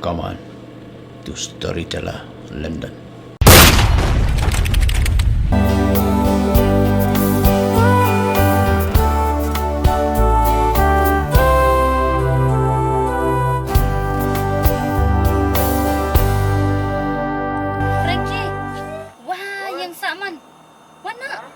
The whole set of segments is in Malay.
Come on to Storyteller Lyndon. Frankie, wah yang saman. Mana?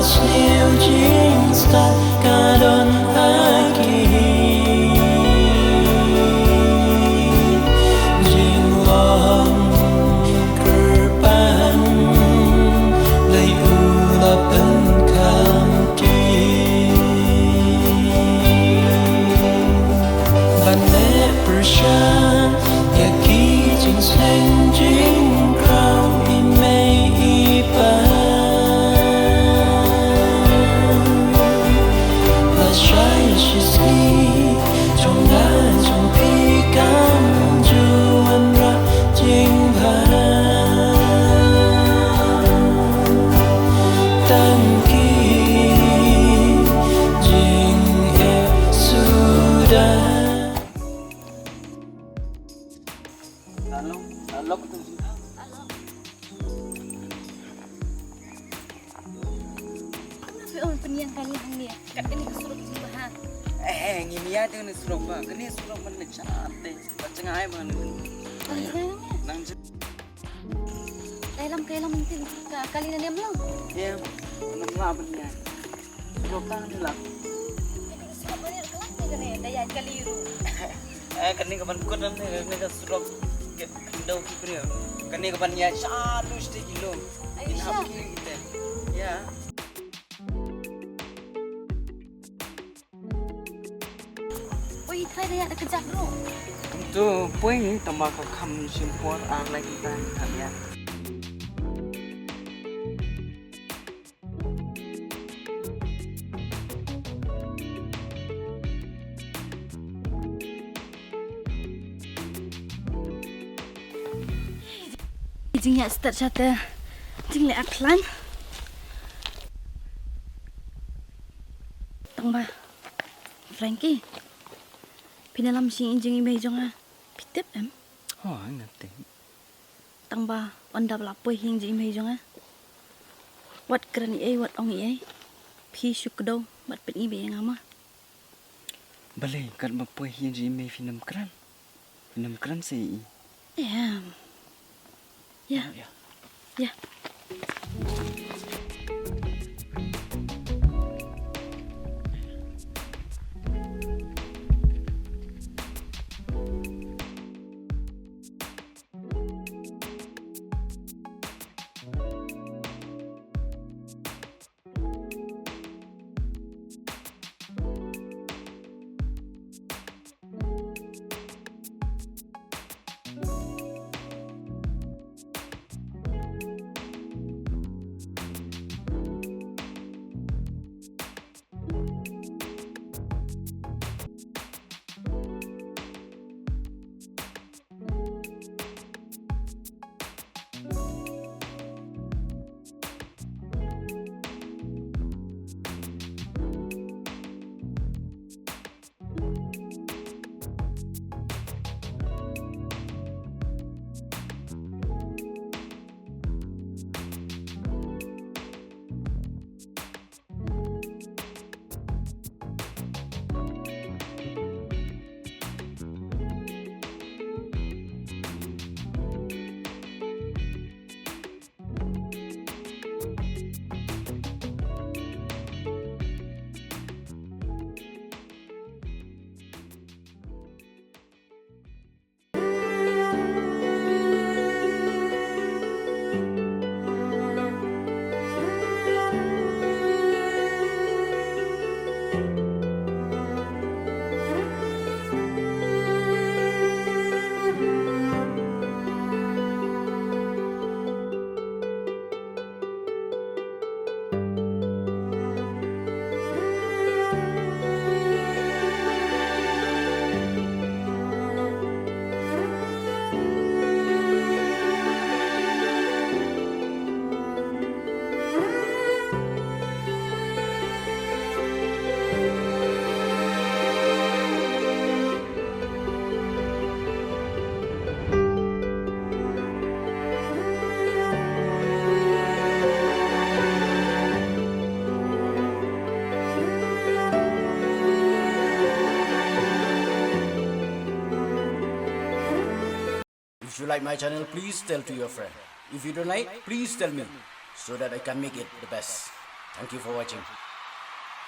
Sneeuw jeans tak kadon lagi Jinglong kerpan Lay ulapan kamti Bane persyan Yaki jing seng jing krau imay ipan Alok tu. Tapi orang penian kali ni kat kini kesuruh jiwa ha. Ngini ya dengan suruh ba. Kini suruh mana cantik. Macam ai mana. Nang Kailam mungkin kali ni dia belum. ya. Nang ngapa ni? Suruh kan ni lah. Suruh banyak kelas ni daya kali ru. Kini kapan kau nanti ni suruh get daw kipre. Kini kapan ya satu stik kilo. Ini hap kilo kita. Ya. Oi, try daya ada kejap bro. Untuk poin tambah ke kam simpor lagi kan ya. Jing ya start chata. Jing le aklan. Tangba. Frankie. Pinalam sing jing imay jonga. Pitip em. Oh, nanti. Tangba onda belapoy hing jing imay jonga. Wat kerani wat ong ai. Pi syukdo bat pin ibe yang ama. Balai kat bapoy yang ji mai film kran sei. Ya. Ya. Ya. If you like my channel, please tell to your friend. If you don't like, please tell me so that I can make it the best. Thank you for watching.